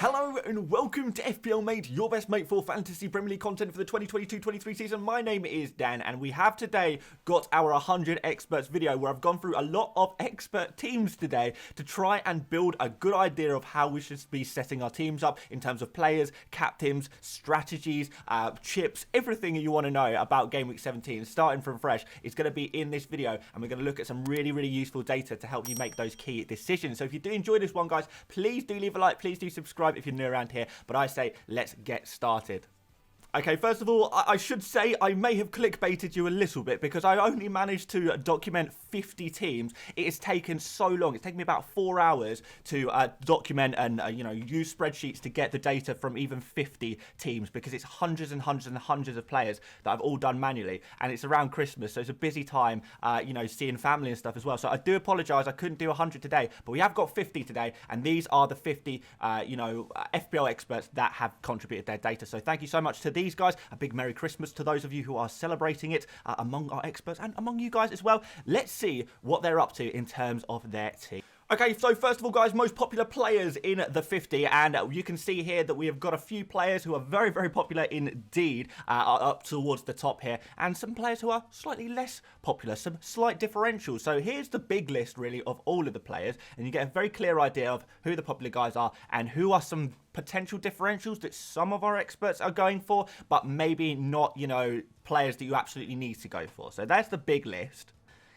Hello and welcome to FPL Mate, your best mate for fantasy Premier League content for the 2022-23 season. My name is Dan and we have today got our 100 experts video where I've gone through a lot of expert teams today to try and build a good idea of how we should be setting our teams up in terms of players, captains, strategies, chips, everything you want to know about Game Week 17 starting from fresh is going to be in this video, and we're going to look at some really useful data to help you make those key decisions. So if you do enjoy this one, guys, please do leave a like, please do subscribe if you're new around here, but I say let's get started. Okay, first of all, I should say I may have clickbaited you a little bit because I only managed to document 50 teams. It has taken so long. It's taken me about 4 hours to document and use spreadsheets to get the data from even 50 teams because it's hundreds and hundreds and hundreds of players that I've all done manually, and it's around Christmas, so it's a busy time, seeing family and stuff as well. So I do apologise, I couldn't do 100 today, but we have got 50 today, and these are the 50, FPL experts that have contributed their data. So thank you so much to these guys. A big Merry Christmas to those of you who are celebrating it among our experts and among you guys as well. Let's see what they're up to in terms of their team. Okay, so first of all, guys, most popular players in the 50, and you can see here that we have got a few players who are very popular indeed, up towards the top here, and some players who are slightly less popular, some slight differentials. So here's the big list, really, of all of the players, and you get a very clear idea of who the popular guys are and who are some potential differentials that some of our experts are going for, but maybe not, players that you absolutely need to go for. So that's the big list.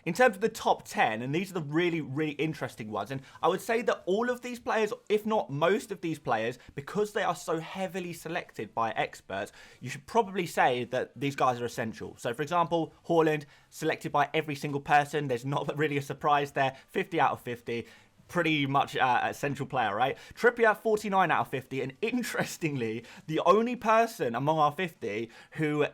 In terms of the top 10, and these are the really interesting ones, and I would say that all of these players, if not most of these players, because they are so heavily selected by experts, you should probably say that these guys are essential. So, for example, Haaland, selected by every single person. There's not really a surprise there. 50 out of 50. Pretty much a central player, right? Trippier, 49 out of 50, and interestingly, the only person among our 50 who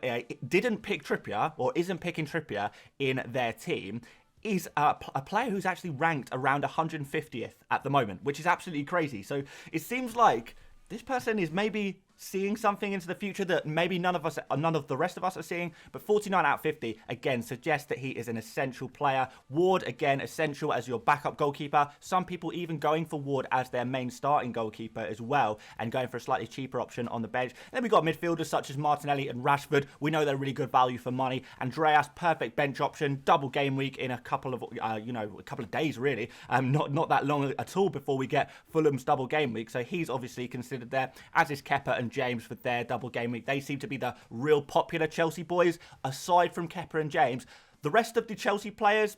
didn't pick Trippier, or isn't picking Trippier in their team, is a player who's actually ranked around 150th at the moment, which is absolutely crazy. So it seems like this person is maybe seeing something into the future that maybe none of the rest of us are seeing, but 49 out of 50, again, suggests that he is an essential player. Ward, again, essential as your backup goalkeeper. Some people even going for Ward as their main starting goalkeeper as well, and going for a slightly cheaper option on the bench. Then we've got midfielders such as Martinelli and Rashford. We know they're really good value for money. Andreas, perfect bench option. Double game week in a couple of days, really. Not that long at all before we get Fulham's double game week, so he's obviously considered there, as is Kepa and James for their double game week. They seem to be the real popular Chelsea boys. Aside from Kepa and James, the rest of the Chelsea players,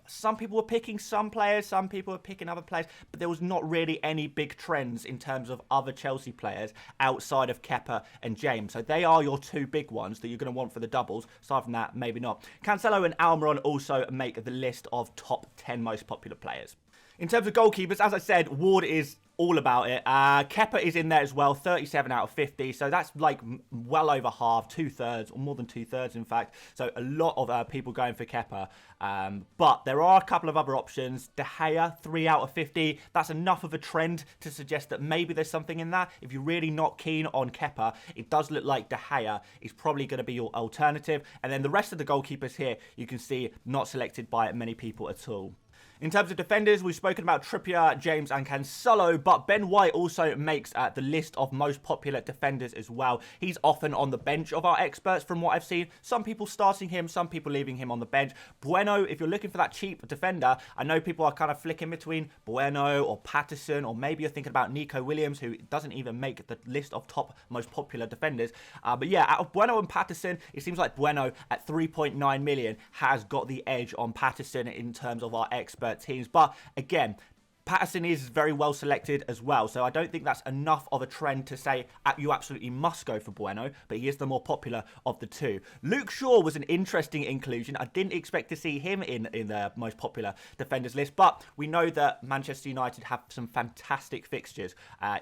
some people were picking some players, some people were picking other players, but there was not really any big trends in terms of other Chelsea players outside of Kepa and James. So they are your two big ones that you're going to want for the doubles. Aside from that, maybe not. Cancelo and Almiron also make the list of top 10 most popular players. In terms of goalkeepers, as I said, Ward is all about it. Kepa is in there as well, 37 out of 50. So that's like well over half, 2/3, or more than 2/3, in fact. So a lot of people going for Kepa. But there are a couple of other options. De Gea, 3 out of 50. That's enough of a trend to suggest that maybe there's something in that. If you're really not keen on Kepa, it does look like De Gea is probably going to be your alternative. And then the rest of the goalkeepers here, you can see not selected by many people at all. In terms of defenders, we've spoken about Trippier, James and Cancelo, but Ben White also makes the list of most popular defenders as well. He's often on the bench of our experts from what I've seen. Some people starting him, some people leaving him on the bench. Bueno, if you're looking for that cheap defender, I know people are kind of flicking between Bueno or Patterson, or maybe you're thinking about Nico Williams, who doesn't even make the list of top most popular defenders. But yeah, out of Bueno and Patterson, it seems like Bueno at 3.9 million has got the edge on Patterson in terms of our expert teams. But again, Patterson is very well selected as well, so I don't think that's enough of a trend to say you absolutely must go for Bueno, but he is the more popular of the two. Luke Shaw was an interesting inclusion. I didn't expect to see him in the most popular defenders list, but we know that Manchester United have some fantastic fixtures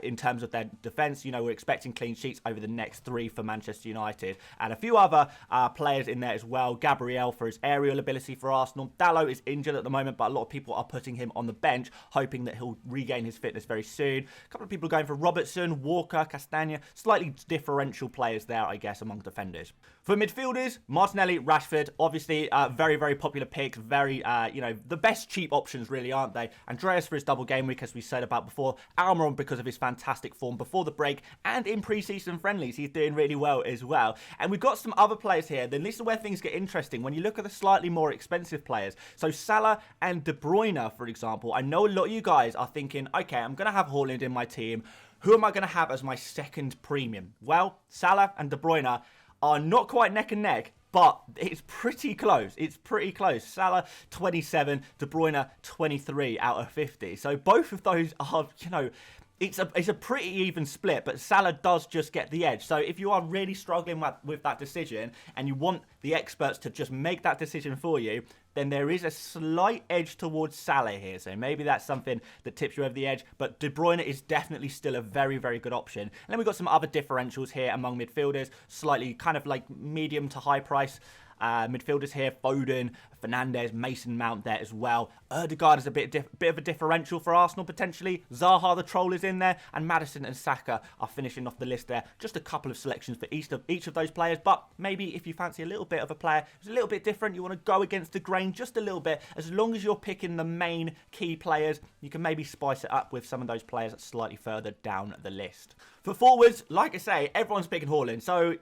in terms of their defence. We're expecting clean sheets over the next 3 for Manchester United, and a few other players in there as well. Gabriel for his aerial ability for Arsenal. Dalot is injured at the moment, but a lot of people are putting him on the bench, hoping that he'll regain his fitness very soon. A couple of people going for Robertson, Walker, Castagna. Slightly differential players there, I guess, among defenders. For midfielders, Martinelli, Rashford, obviously very, very popular picks. Very, the best cheap options really, aren't they? Andreas for his double game week, as we said about before. Almiron because of his fantastic form before the break and in pre-season friendlies. He's doing really well as well. And we've got some other players here. Then this is where things get interesting. When you look at the slightly more expensive players. So Salah and De Bruyne, for example. I know a lot of you guys are thinking, okay, I'm going to have Haaland in my team. Who am I going to have as my second premium? Well, Salah and De Bruyne are not quite neck and neck, but it's pretty close. It's pretty close. Salah, 27, De Bruyne, 23 out of 50. So both of those are, it's a pretty even split, but Salah does just get the edge. So if you are really struggling with that decision and you want the experts to just make that decision for you, then there is a slight edge towards Salah here. So maybe that's something that tips you over the edge. But De Bruyne is definitely still a very, very good option. And then we've got some other differentials here among midfielders, slightly kind of like medium to high price. Midfielders here, Foden, Fernandes, Mason Mount there as well. Ødegaard is a bit of a differential for Arsenal potentially. Zaha the troll is in there, and Maddison and Saka are finishing off the list there. Just a couple of selections for each of those players, but maybe if you fancy a little bit of a player who's a little bit different, you want to go against the grain just a little bit, as long as you're picking the main key players, you can maybe spice it up with some of those players slightly further down the list. For forwards, like I say, everyone's picking Haaland. So,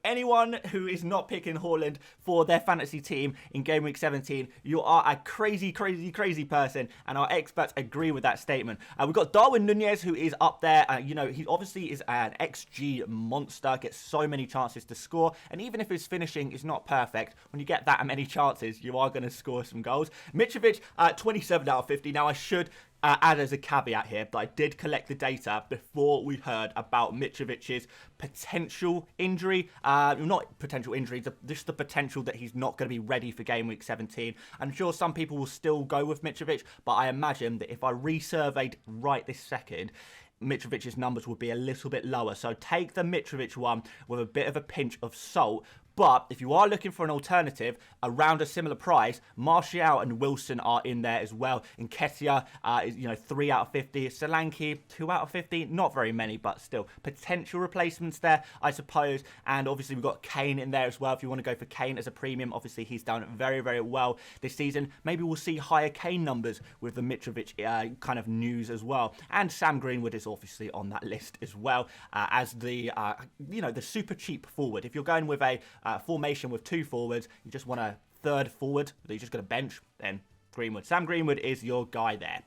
anyone who is not picking Haaland for their fantasy team in Game Week 17, you are a crazy, crazy, crazy person. And our experts agree with that statement. We've got Darwin Nunez, who is up there. He obviously is an XG monster, gets so many chances to score. And even if his finishing is not perfect, when you get that many chances, you are going to score some goals. Mitrovic, 27 out of 50. Now, I should add as a caveat here, but I did collect the data before we heard about Mitrovic's potential injury. Not potential injury, just the potential that he's not going to be ready for Game Week 17. I'm sure some people will still go with Mitrovic, but I imagine that if I resurveyed right this second, Mitrovic's numbers would be a little bit lower. So take the Mitrovic one with a bit of a pinch of salt. But if you are looking for an alternative around a similar price, Martial and Wilson are in there as well. Nketiah is 3 out of 50. Solanke 2 out of 50. Not very many, but still potential replacements there, I suppose. And obviously we've got Kane in there as well. If you want to go for Kane as a premium, obviously he's done very, very well this season. Maybe we'll see higher Kane numbers with the Mitrovic kind of news as well. And Sam Greenwood is obviously on that list as well as the the super cheap forward. If you're going with a formation with two forwards, you just want a third forward that you're just going to bench, then Greenwood. Sam Greenwood is your guy there.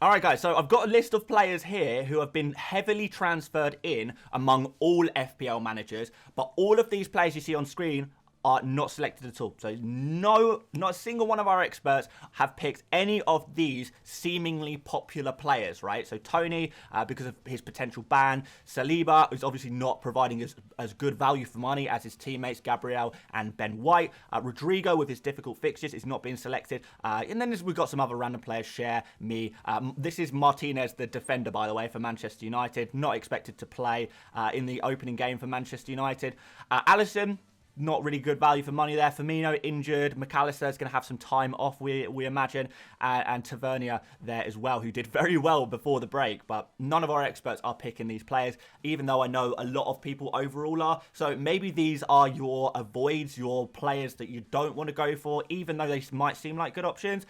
Alright guys, so I've got a list of players here who have been heavily transferred in among all FPL managers, but all of these players you see on screen are not selected at all. So not a single one of our experts have picked any of these seemingly popular players, right? So Tony, because of his potential ban. Saliba is obviously not providing as good value for money as his teammates Gabriel and Ben White. Rodrigo, with his difficult fixtures, is not being selected. And then we've got some other random players, Cher, me. This is Martinez, the defender, by the way, for Manchester United. Not expected to play in the opening game for Manchester United. Alisson, not really good value for money there. Firmino injured. McAllister is going to have some time off, we imagine. And Tavernier there as well, who did very well before the break. But none of our experts are picking these players, even though I know a lot of people overall are. So maybe these are your avoids, your players that you don't want to go for, even though they might seem like good options.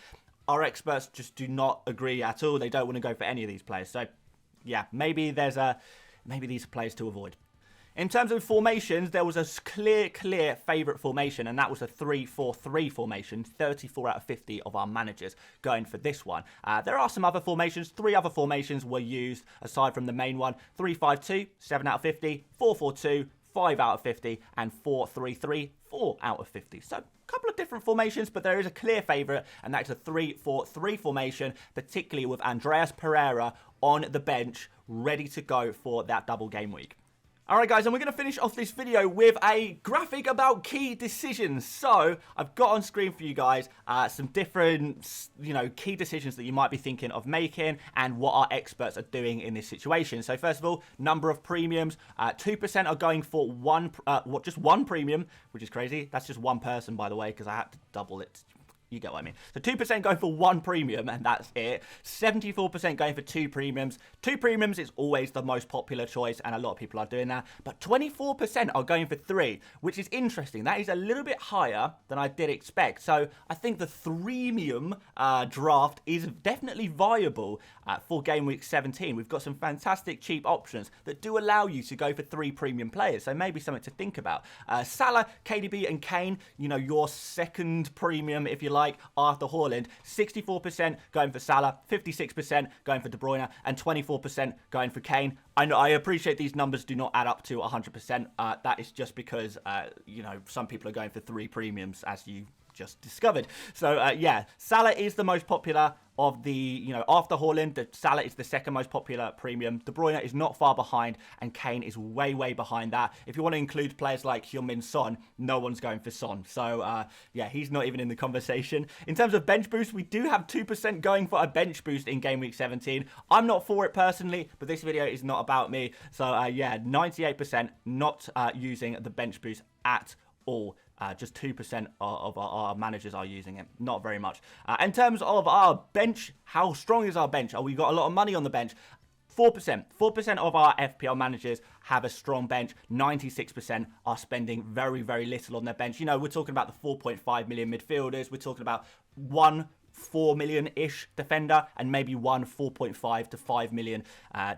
Our experts just do not agree at all. They don't want to go for any of these players. So yeah, maybe these are players to avoid. In terms of formations, there was a clear favourite formation, and that was a 3-4-3 formation. 34 out of 50 of our managers going for this one. There are some other formations. 3 other formations were used aside from the main one. 3-5-2, 7 out of 50. 4-4-2, 5 out of 50. And 4-3-3, 4 out of 50. So a couple of different formations, but there is a clear favourite, and that's a 3-4-3 formation, particularly with Andreas Pereira on the bench, ready to go for that double game week. Alright guys, and we're going to finish off this video with a graphic about key decisions. So, I've got on screen for you guys some different, key decisions that you might be thinking of making and what our experts are doing in this situation. So, first of all, number of premiums. 2% are going for just one premium, which is crazy. That's just one person, by the way, because I had to double it. You get what I mean. So 2% going for 1 premium, and that's it. 74% going for 2 premiums. 2 premiums is always the most popular choice, and a lot of people are doing that. But 24% are going for 3, which is interesting. That is a little bit higher than I did expect. So I think the freemium draft is definitely viable for Game Week 17. We've got some fantastic cheap options that do allow you to go for 3 premium players. So maybe something to think about. Salah, KDB, and Kane, you know, your second premium, if you like, after Haaland. 64% going for Salah, 56% going for De Bruyne, and 24% going for Kane. I know, I appreciate these numbers do not add up to 100%. That is just because, you know, some people are going for 3 premiums, as you just discovered. So, yeah, Salah is the most popular of the, you know, after Haaland, Salah is the second most popular premium. De Bruyne is not far behind, and Kane is way, way behind that. If you want to include players like Heung-min Son, no one's going for Son. So, yeah, he's not even in the conversation. In terms of bench boost, we do have 2% going for a bench boost in Game Week 17. I'm not for it personally, but this video is not about me. So, yeah, 98% not using the bench boost at all. Just 2% of our managers are using it. Not very much. In terms of our bench, how strong is our bench? Oh, we got a lot of money on the bench. 4%. 4% of our FPL managers have a strong bench. 96% are spending very, very little on their bench. You know, we're talking about the 4.5 million midfielders. We're talking about 4 million-ish defender, and maybe 4.5 to 5 million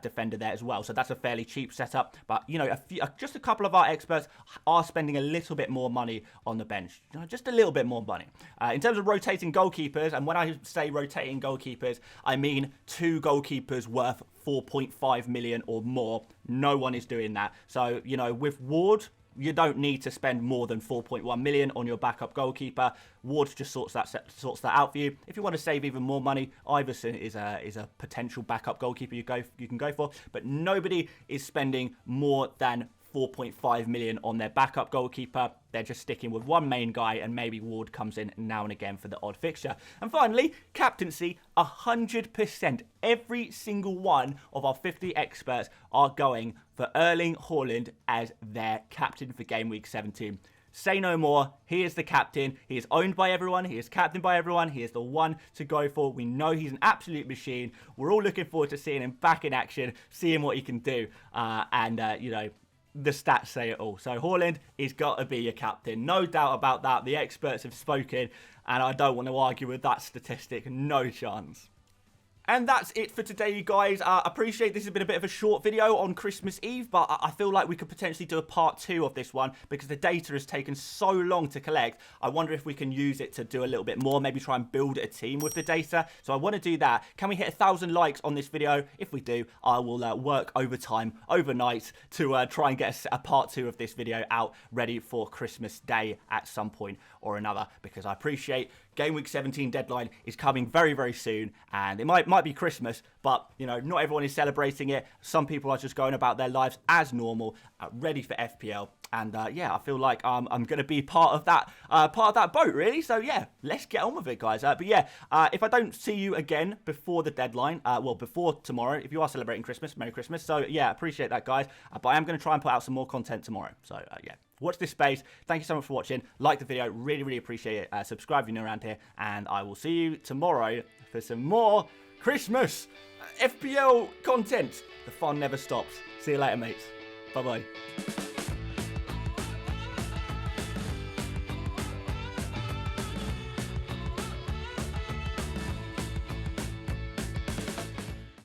defender there as well. So that's a fairly cheap setup. But, you know, just a couple of our experts are spending a little bit more money on the bench. You know, just a little bit more money. In terms of rotating goalkeepers, and when I say rotating goalkeepers, I mean 2 goalkeepers worth 4.5 million or more. No one is doing that. So, you know, with Ward, you don't need to spend more than 4.1 million on your backup goalkeeper. Ward just sorts that out for you. If you want to save even more money, Iverson is a potential backup goalkeeper you can go for. But nobody is spending more than 4.5 million on their backup goalkeeper. They're just sticking with one main guy, and maybe Ward comes in now and again for the odd fixture. And finally, captaincy, 100%. Every single one of our 50 experts are going for Erling Haaland as their captain for Game Week 17. Say no more. He is the captain. He is owned by everyone. He is captained by everyone. He is the one to go for. We know he's an absolute machine. We're all looking forward to seeing him back in action, seeing what he can do. You know, the stats say it all. So Haaland is got to be your captain. No doubt about that. The experts have spoken, and I don't want to argue with that statistic. No chance. And that's it for today, you guys. Appreciate this has been a bit of a short video on Christmas Eve, but I feel like we could potentially do a part 2 of this one because the data has taken so long to collect. I wonder if we can use it to do a little bit more, maybe try and build a team with the data. So I want to do that. Can we hit 1,000 likes on this video? If we do, I will work overtime, overnight, to try and get a part 2 of this video out ready for Christmas Day at some point or another, because I appreciate Game Week 17 deadline is coming very, very soon, and it might be Christmas, but, you know, not everyone is celebrating it. Some people are just going about their lives as normal, ready for FPL, and yeah, I feel like I'm going to be part of that boat, really. So yeah, let's get on with it, guys. But yeah, if I don't see you again before the deadline, well, before tomorrow, if you are celebrating Christmas, Merry Christmas. So yeah, appreciate that, guys. But I am going to try and put out some more content tomorrow. So yeah. Watch this space. Thank you so much for watching. Like the video. Really, really appreciate it. Subscribe if you're new around here. And I will see you tomorrow for some more Christmas FPL content. The fun never stops. See you later, mates. Bye-bye.